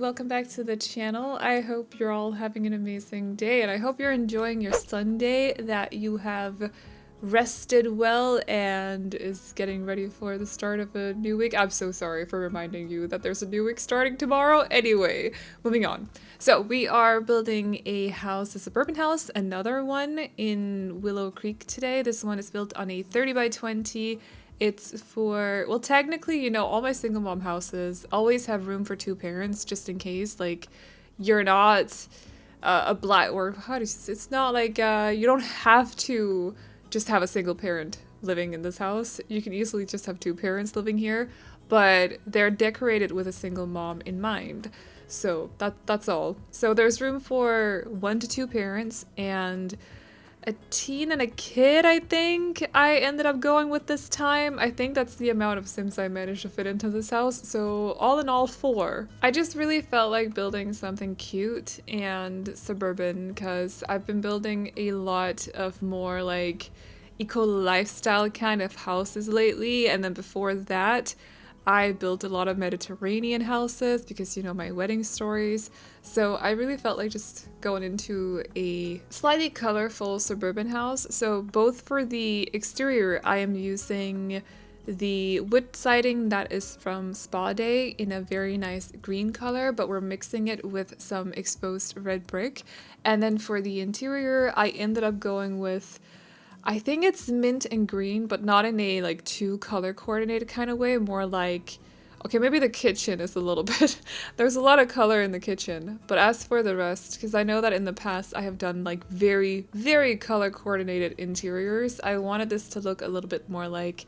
welcome back to the channel. I hope you're all having an amazing day, and I hope you're enjoying your Sunday, that you have rested well and is getting ready for the start of a new week. I'm so sorry for reminding you that there's a new week starting tomorrow. Anyway, moving on. So we are building a house, a suburban house, another one in Willow Creek today. This one is built on a 30 by 20. It's for, well, technically, you know, all my single mom houses always have room for two parents, just in case, like, you're not a black, or how do you, it's not like, you don't have to just have a single parent living in this house. You can easily just have two parents living here, but they're decorated with a single mom in mind. So that's all. So there's room for 1 to 2 parents and a teen and a kid, I think I ended up going with this time. I think that's the amount of Sims I managed to fit into this house, so all in all 4. I just really felt like building something cute and suburban because I've been building a lot of more like eco lifestyle kind of houses lately, and then before that I built a lot of Mediterranean houses because, you know, my wedding stories. So I really felt like just going into a slightly colorful suburban house. So both for the exterior, I am using the wood siding that is from Spa Day in a very nice green color, but we're mixing it with some exposed red brick. And then for the interior, I ended up going with, I think it's mint and green, but not in a like too color coordinated kind of way, more like, okay, maybe the kitchen is a little bit, there's a lot of color in the kitchen, but as for the rest, because I know that in the past I have done like very, very color coordinated interiors, I wanted this to look a little bit more like,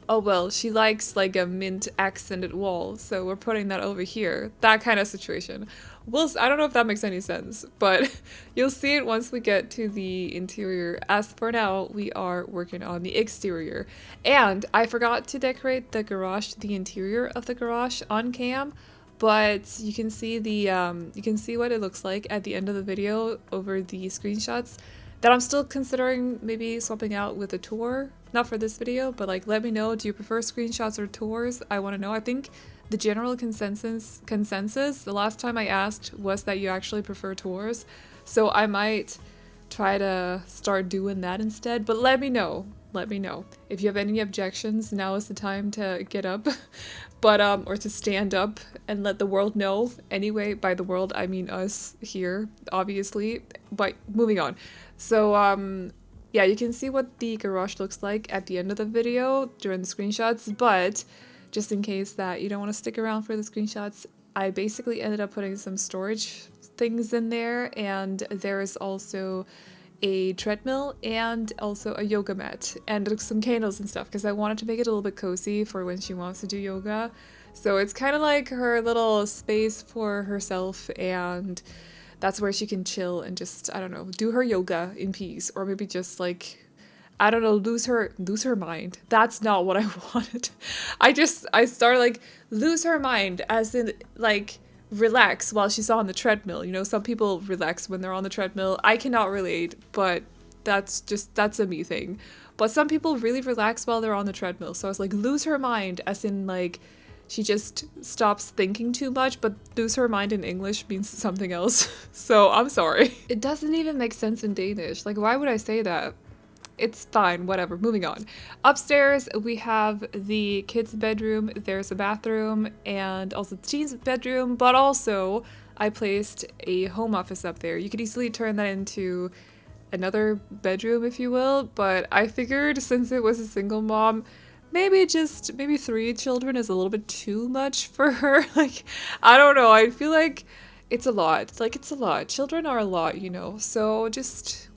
oh well, she likes like a mint accented wall, so we're putting that over here, that kind of situation. I don't know if that makes any sense, but you'll see it once we get to the interior. As for now, we are working on the exterior. And I forgot to decorate the garage, the interior of the garage on cam, but you can see the you can see what it looks like at the end of the video over the screenshots that I'm still considering maybe swapping out with a tour. Not for this video, but like let me know, do you prefer screenshots or tours? I want to know. I think the general consensus the last time I asked was that you actually prefer tours, so I might try to start doing that instead, but let me know if you have any objections. Now is the time to get up but or to stand up and let the world know. Anyway, by the world I mean us here, obviously. But moving on, so yeah, you can see what the garage looks like at the end of the video during the screenshots, but just in case that you don't want to stick around for the screenshots, I basically ended up putting some storage things in there, and there is also a treadmill and also a yoga mat and some candles and stuff because I wanted to make it a little bit cozy for when she wants to do yoga. So it's kind of like her little space for herself, and that's where she can chill and just, I don't know, do her yoga in peace, or maybe just like, I don't know, lose her mind. That's not what I wanted. I started like lose her mind as in like relax while she's on the treadmill. You know, some people relax when they're on the treadmill. I cannot relate, but that's a me thing. But some people really relax while they're on the treadmill. So I was like, lose her mind as in like she just stops thinking too much, but lose her mind in English means something else. So I'm sorry. It doesn't even make sense in Danish. Like, why would I say that? It's fine, whatever, moving on. Upstairs, we have the kids' bedroom, there's a bathroom, and also the teen's bedroom, but also I placed a home office up there. You could easily turn that into another bedroom, if you will, but I figured since it was a single mom, maybe 3 children is a little bit too much for her. Like, I don't know, I feel like it's a lot. Like, it's a lot. Children are a lot, you know, so just,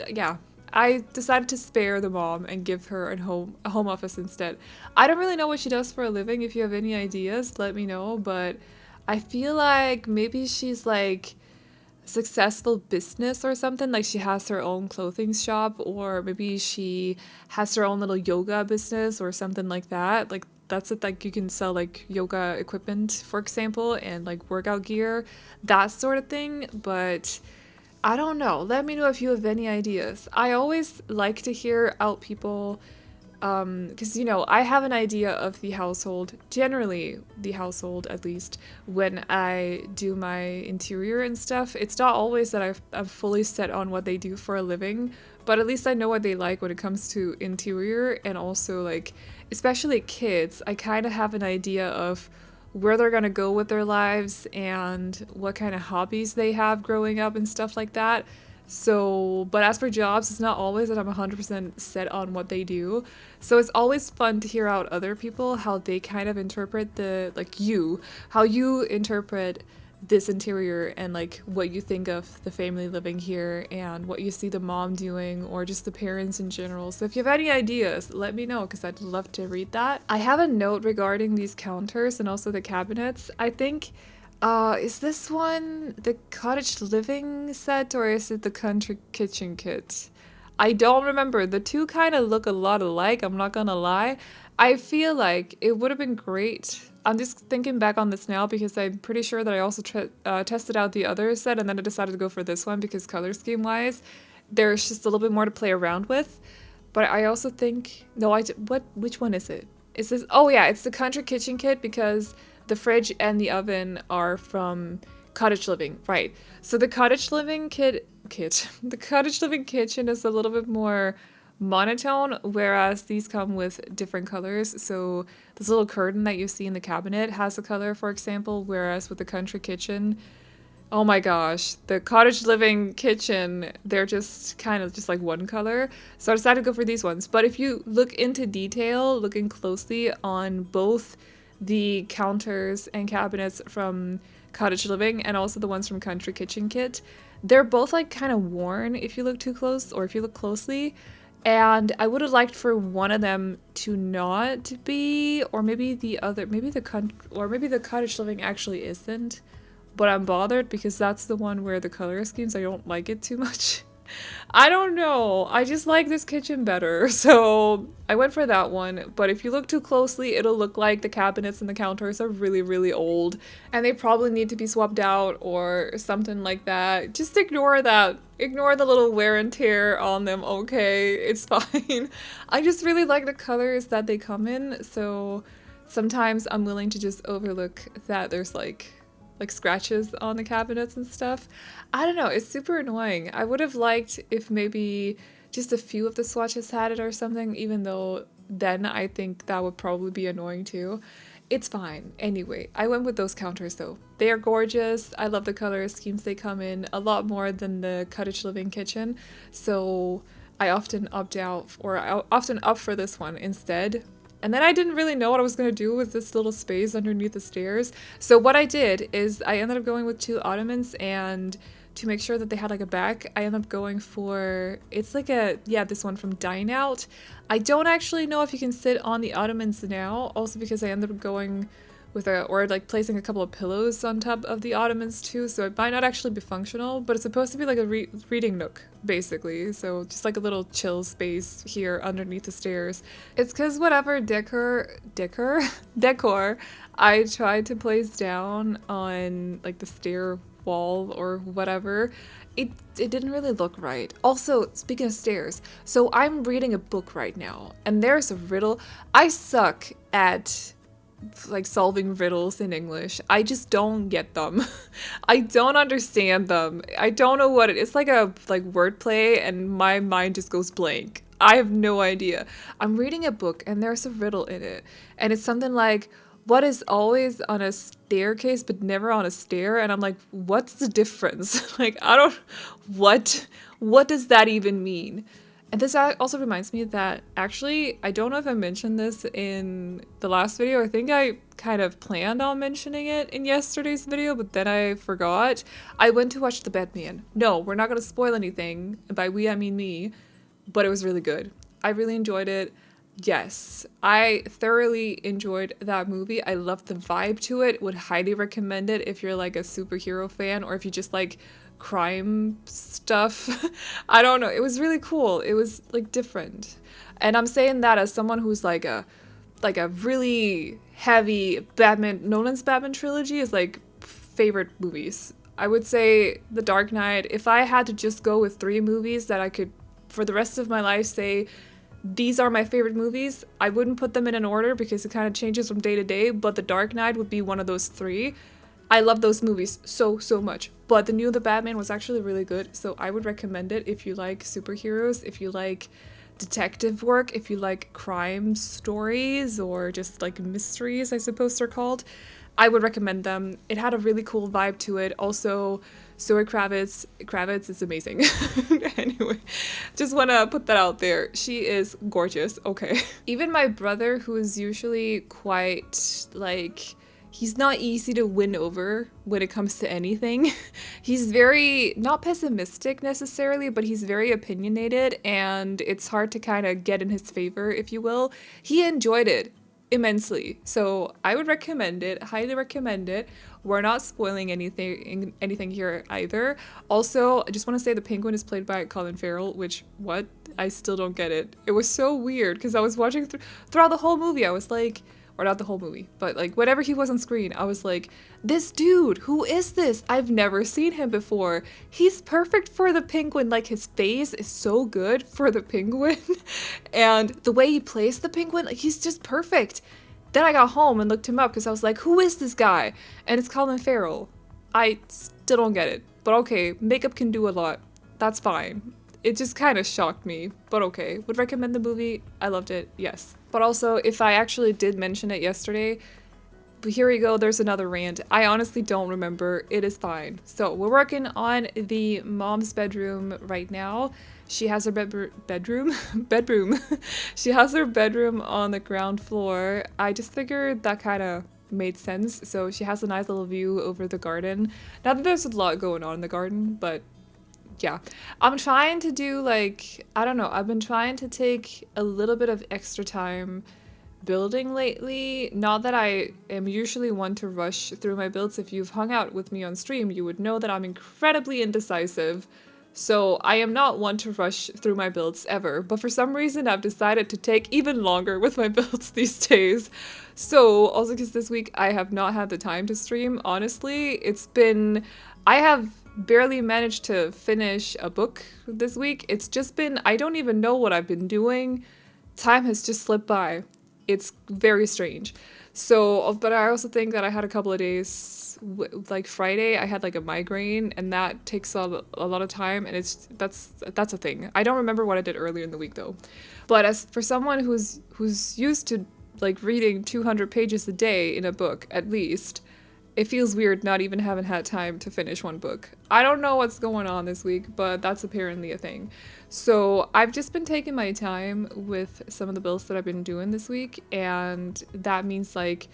yeah. I decided to spare the mom and give her a home office instead. I don't really know what she does for a living. If you have any ideas, let me know, but I feel like maybe she's like a successful business or something, like she has her own clothing shop, or maybe she has her own little yoga business or something like that. Like that's it, like you can sell like yoga equipment, for example, and like workout gear, that sort of thing, but I don't know. Let me know if you have any ideas. I always like to hear out people because, you know, I have an idea of the household, generally the household at least, when I do my interior and stuff. It's not always that I'm fully set on what they do for a living, but at least I know what they like when it comes to interior, and also, like, especially kids, I kind of have an idea of where they're gonna go with their lives and what kind of hobbies they have growing up and stuff like that. So, but as for jobs, it's not always that I'm 100% set on what they do. So it's always fun to hear out other people, how they kind of interpret how you interpret this interior, and like what you think of the family living here and what you see the mom doing, or just the parents in general. So if you have any ideas, let me know, because I'd love to read that. I have a note regarding these counters and also the cabinets. I think is this one the cottage living set, or is it the country kitchen kit? I don't remember. The two kind of look a lot alike, I'm not gonna lie. I feel like it would have been great. I'm just thinking back on this now because I'm pretty sure that I also tested out the other set, and then I decided to go for this one because color scheme wise, there's just a little bit more to play around with. But I also think, no, which one is it? Is this, oh yeah, it's the country kitchen kit, because the fridge and the oven are from cottage living, right? So the cottage living the cottage living kitchen is a little bit more monotone, whereas these come with different colors. So this little curtain that you see in the cabinet has a color, for example, whereas with the country kitchen, oh my gosh, the cottage living kitchen, they're just kind of just like one color. So I decided to go for these ones. But if you look into detail, looking closely on both the counters and cabinets from cottage living and also the ones from country kitchen kit, they're both like kind of worn if you look too close, or if you look closely. And I would have liked for one of them to not be, or maybe the other, maybe the cottage living actually isn't. But I'm bothered because that's the one where the color schemes, I don't like it too much. I don't know. I just like this kitchen better. So I went for that one. But if you look too closely, it'll look like the cabinets and the counters are really, really old. And they probably need to be swapped out or something like that. Just ignore that. Ignore the little wear and tear on them, okay? It's fine. I just really like the colors that they come in. So sometimes I'm willing to just overlook that there's like scratches on the cabinets and stuff. I don't know, it's super annoying. I would have liked if maybe just a few of the swatches had it or something, even though then I think that would probably be annoying too. It's fine. Anyway, I went with those counters though. They are gorgeous. I love the color schemes they come in, a lot more than the cottage living kitchen. So I often opt out, or I often opt for this one instead. And then I didn't really know what I was going to do with this little space underneath the stairs. So what I did is I ended up going with 2 ottomans, and to make sure that they had like a back, I ended up going for, it's like this one from Dine Out. I don't actually know if you can sit on the ottomans now, also because I ended up going with placing a couple of pillows on top of the ottomans too, so it might not actually be functional, but it's supposed to be like a reading nook, basically. So just like a little chill space here underneath the stairs. It's because whatever decor I tried to place down on like the stair wall or whatever, it didn't really look right. Also, speaking of stairs, so I'm reading a book right now, and there's a riddle. I suck at like solving riddles in English. I just don't get them. I don't understand them. I don't know what it is. It's like a wordplay, and my mind just goes blank. I have no idea. I'm reading a book and there's a riddle in it, and it's something like, what is always on a staircase but never on a stair? And I'm like, what's the difference? Like, I don't, what does that even mean? And this also reminds me that actually, I don't know if I mentioned this in the last video. I think I kind of planned on mentioning it in yesterday's video, but then I forgot. I went to watch The Batman. No, we're not going to spoil anything. By we, I mean me. But it was really good. I really enjoyed it. Yes, I thoroughly enjoyed that movie. I loved the vibe to it. Would highly recommend it if you're like a superhero fan, or if you just like crime stuff. I don't know. It was really cool. It was like different. And I'm saying that as someone who's like a really heavy Batman, Nolan's Batman trilogy is like favorite movies. I would say The Dark Knight. If I had to just go with 3 movies that I could for the rest of my life say these are my favorite movies. I wouldn't put them in an order because it kind of changes from day to day, but The Dark Knight would be one of those three. I love those movies so much, but the new The Batman was actually really good, so I would recommend it if you like superheroes, if you like detective work, if you like crime stories or just like mysteries, I suppose they're called. I would recommend them. It had a really cool vibe to it. Also, Zoe Kravitz is amazing. Anyway, just want to put that out there. She is gorgeous. Okay. Even my brother, who is usually quite like, he's not easy to win over when it comes to anything. He's very, not pessimistic necessarily, but he's very opinionated and it's hard to kind of get in his favor, if you will. He enjoyed it immensely. So I would recommend it, highly recommend it. We're not spoiling anything here either. Also, I just want to say the penguin is played by Colin Farrell, which, what? I still don't get it. It was so weird because I was watching throughout the whole movie. I was like, or not the whole movie, but like whenever he was on screen, I was like, this dude, who is this? I've never seen him before. He's perfect for the penguin. Like his face is so good for the penguin. And the way he plays the penguin, like he's just perfect. Then I got home and looked him up because I was like, who is this guy? And it's Colin Farrell. I still don't get it, but okay, makeup can do a lot. That's fine. It just kind of shocked me, but okay. Would recommend the movie. I loved it, yes. But also, if I actually did mention it yesterday, but here we go, there's another rant. I honestly don't remember. It is fine. So we're working on the mom's bedroom right now. She has her bedroom. She has her bedroom on the ground floor. I just figured that kind of made sense. So she has a nice little view over the garden. Not that there's a lot going on in the garden, but yeah, I'm trying to do like, I don't know, I've been trying to take a little bit of extra time building lately. Not that I am usually one to rush through my builds. If you've hung out with me on stream, you would know that I'm incredibly indecisive. So I am not one to rush through my builds ever, but for some reason I've decided to take even longer with my builds these days. So also because this week I have not had the time to stream, honestly. I have barely managed to finish a book this week. It's just been, I don't even know what I've been doing. Time has just slipped by. It's very strange. So, but I also think that I had a couple of days, like Friday, I had like a migraine and that takes a lot of time and that's a thing. I don't remember what I did earlier in the week though. But as for someone who's used to like reading 200 pages a day in a book at least, it feels weird not even having had time to finish one book. I don't know what's going on this week, but that's apparently a thing. So I've just been taking my time with some of the builds that I've been doing this week, and that means like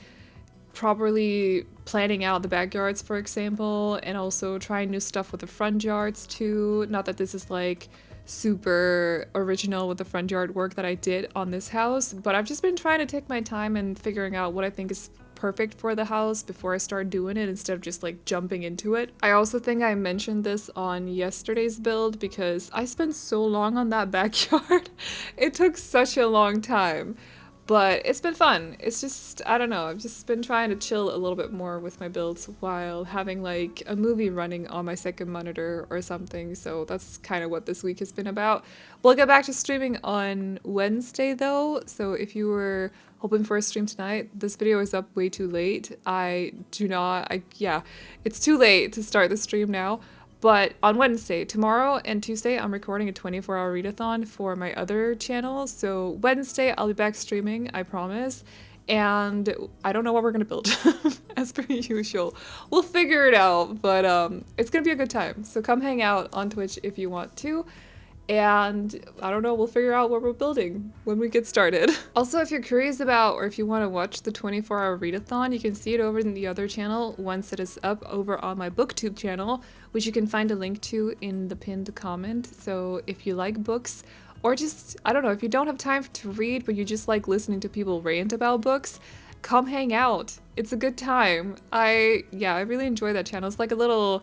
properly planning out the backyards, for example, and also trying new stuff with the front yards too. Not that this is like super original with the front yard work that I did on this house, but I've just been trying to take my time and figuring out what I think is perfect for the house before I start doing it instead of just like jumping into it. I also think I mentioned this on yesterday's build because I spent so long on that backyard. It took such a long time, but it's been fun. It's just, I don't know, I've just been trying to chill a little bit more with my builds while having like a movie running on my second monitor or something. So that's kind of what this week has been about. We'll get back to streaming on Wednesday though. So if you were hoping for a stream tonight, this video is up way too late. Yeah, it's too late to start the stream now. But on Wednesday, tomorrow and Tuesday, I'm recording a 24-hour readathon for my other channel. So Wednesday, I'll be back streaming, I promise. And I don't know what we're gonna build, as per usual. We'll figure it out, but it's gonna be a good time. So come hang out on Twitch if you want to. And I don't know, we'll figure out what we're building when we get started. Also, if you're curious about or if you want to watch the 24-hour readathon, you can see it over in the other channel once it is up over on my Booktube channel, which you can find a link to in the pinned comment. So if you like books, or just, I don't know, if you don't have time to read, but you just like listening to people rant about books, come hang out. It's a good time. I really enjoy that channel. It's like a little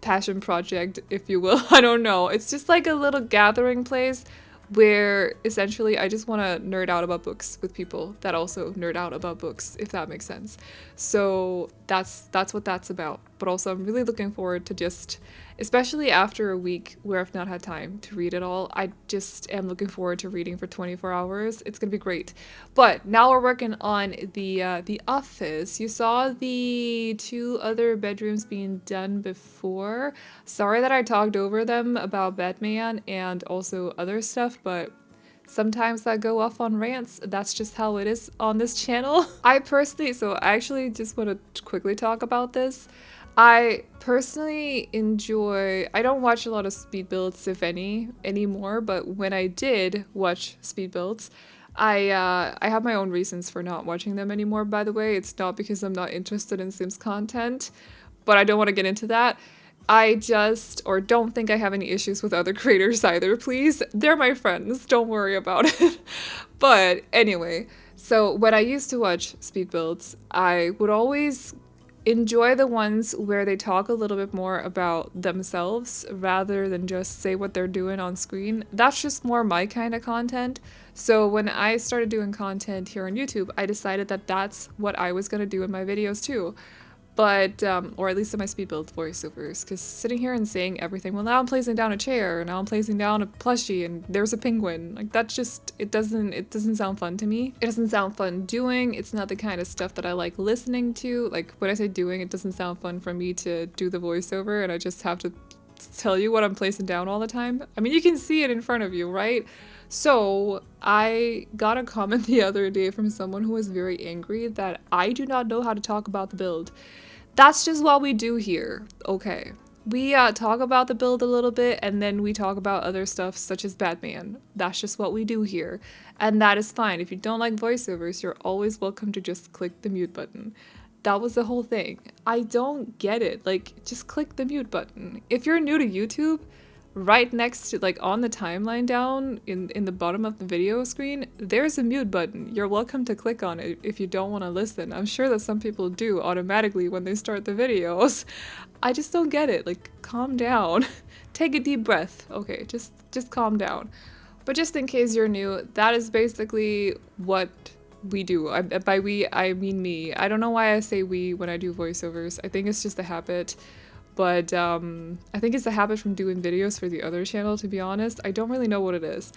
passion project, if you will. I don't know. It's just like a little gathering place where essentially I just want to nerd out about books with people that also nerd out about books, if that makes sense. So that's what that's about. But also I'm really looking forward to just especially after a week where I've not had time to read it all. I just am looking forward to reading for 24 hours. It's gonna be great. But now we're working on the office. You saw the 2 other bedrooms being done before. Sorry that I talked over them about Batman and also other stuff, but sometimes I go off on rants. That's just how it is on this channel. I actually just want to quickly talk about this. I personally enjoy, I don't watch a lot of speed builds, if any, anymore, but when I did watch speed builds, I have my own reasons for not watching them anymore, by the way. It's not because I'm not interested in Sims content, but I don't want to get into that. I don't think I have any issues with other creators either, please. They're my friends, don't worry about it. But anyway, so when I used to watch speed builds, I would always enjoy the ones where they talk a little bit more about themselves rather than just say what they're doing on screen. That's just more my kind of content. So when I started doing content here on YouTube, I decided that that's what I was going to do in my videos too. But, or at least in my speed build voiceovers, because sitting here and saying everything, well, now I'm placing down a chair, and now I'm placing down a plushie, and there's a penguin, like, that's just, it doesn't sound fun to me. It doesn't sound fun doing, it's not the kind of stuff that I like listening to. Like, when I say doing, it doesn't sound fun for me to do the voiceover, and I just have to tell you what I'm placing down all the time. I mean, you can see it in front of you, right? So I got a comment the other day from someone who was very angry that I do not know how to talk about the build. That's just what we do here, okay? We talk about the build a little bit, and then we talk about other stuff such as Batman. That's just what we do here, and that is fine. If you don't like voiceovers, you're always welcome to just click the mute button. That was the whole thing. I don't get it. Like, just click the mute button. If you're new to YouTube, right next to, like, on the timeline down in the bottom of the video screen, there's a mute button. You're welcome to click on it if you don't want to listen. I'm sure that some people do automatically when they start the videos. I just don't get it. Like, calm down. Take a deep breath. Okay, just calm down. But just in case you're new, that is basically what we do. By we, I mean me. I don't know why I say we when I do voiceovers. I think it's just a habit. But I think it's a habit from doing videos for the other channel, to be honest. I don't really know what it is.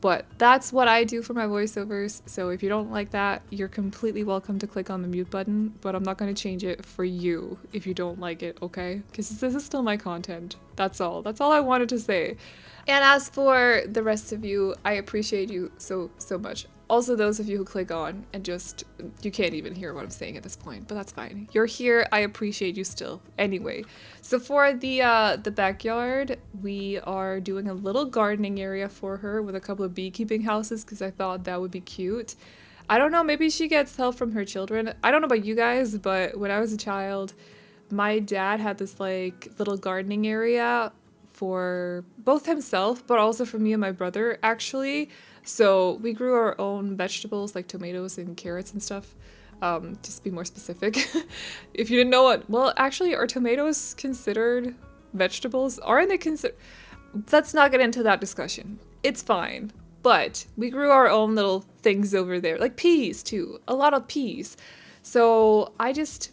But that's what I do for my voiceovers. So if you don't like that, you're completely welcome to click on the mute button. But I'm not going to change it for you if you don't like it, okay? Because this is still my content. That's all. That's all I wanted to say. And as for the rest of you, I appreciate you so much. Also, those of you who click on and just, you can't even hear what I'm saying at this point, but that's fine. You're here, I appreciate you still. Anyway, so for the backyard, we are doing a little gardening area for her with a couple of beekeeping houses because I thought that would be cute. I don't know, maybe she gets help from her children. I don't know about you guys, but when I was a child, my dad had this like little gardening area for both himself, but also for me and my brother, actually. So we grew our own vegetables like tomatoes and carrots and stuff. Just to be more specific. If you didn't know what, well, actually, are tomatoes considered vegetables? Aren't they considered? Let's not get into that discussion. It's fine. But we grew our own little things over there, like peas too, a lot of peas. So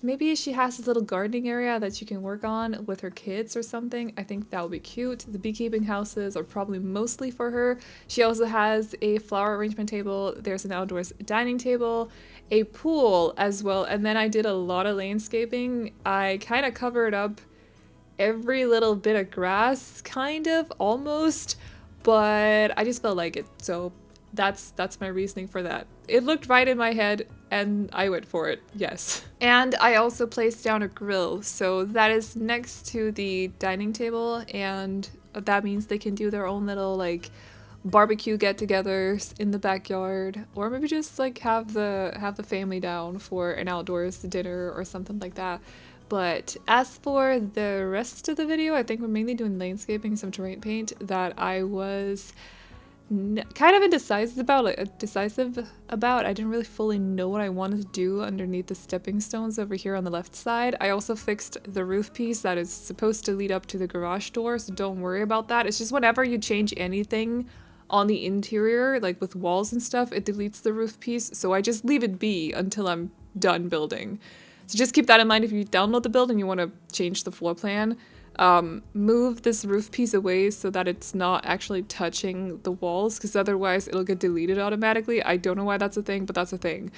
maybe she has this little gardening area that she can work on with her kids or something. I think that would be cute. The beekeeping houses are probably mostly for her. She also has a flower arrangement table. There's an outdoors dining table, a pool as well. And then I did a lot of landscaping. I kind of covered up every little bit of grass, kind of, almost, but I just felt like it. So that's my reasoning for that. It looked right in my head and I went for it, yes. And I also placed down a grill, so that is next to the dining table, and that means they can do their own little like barbecue get-togethers in the backyard, or maybe just like have the family down for an outdoors dinner or something like that. But as for the rest of the video, I think we're mainly doing landscaping, some terrain paint that I was kind of indecisive about. I didn't really fully know what I wanted to do underneath the stepping stones over here on the left side. I also fixed the roof piece that is supposed to lead up to the garage door, so don't worry about that. It's just whenever you change anything on the interior, like with walls and stuff, it deletes the roof piece, so I just leave it be until I'm done building. So just keep that in mind if you download the build and you want to change the floor plan. move this roof piece away so that it's not actually touching the walls, because otherwise it'll get deleted automatically. I don't know why that's a thing, but that's a thing.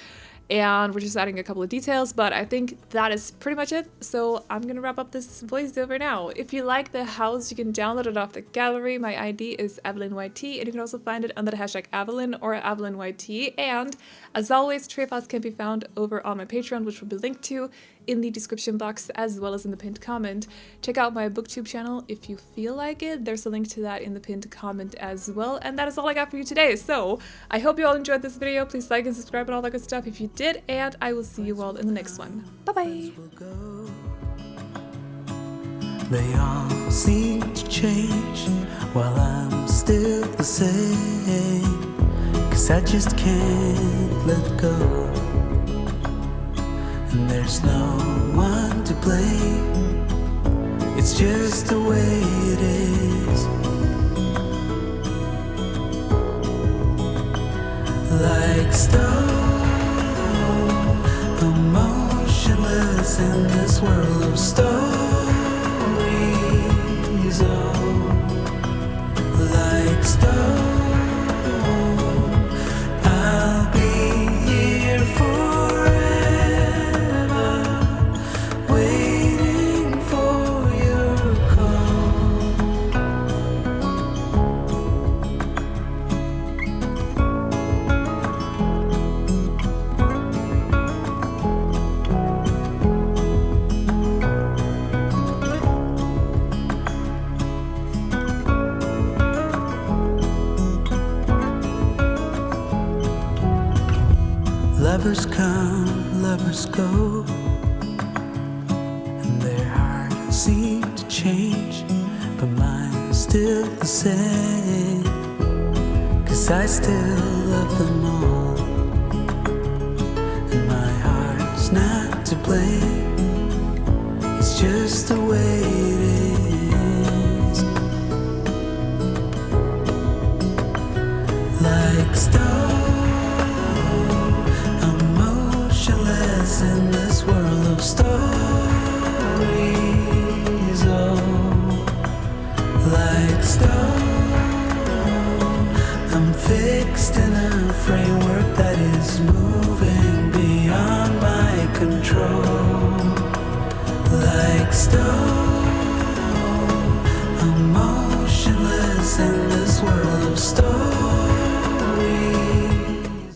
And we're just adding a couple of details, but I think that is pretty much it. So I'm gonna wrap up this voiceover now. If you like the house, you can download it off the gallery. My ID is AvelineYT, and you can also find it under the hashtag Aveline or AvelineYT. And as always, trade files can be found over on my Patreon, which will be linked to in the description box as well as in the pinned comment. Check out my Booktube channel if you feel like it. There's a link to that in the pinned comment as well. And that is all I got for you today. So I hope you all enjoyed this video. Please like and subscribe and all that good stuff if you did, and I will see you all in the next one. Bye bye. They all seem to change while I'm still the same, 'cause I just can't let go. And there's no one to blame, it's just the way it is. Like stone, emotionless in this world of stories. Oh, like stone, I'll be here forever, waiting for your call. Lovers come, lovers go, and their hearts seem to change, but mine's still the same, 'cause I still love them all, and my heart's not to blame, it's just the way it is. Like stone, in this world of stories. Oh, like stone, I'm fixed in a framework that is moving beyond my control. Like stone.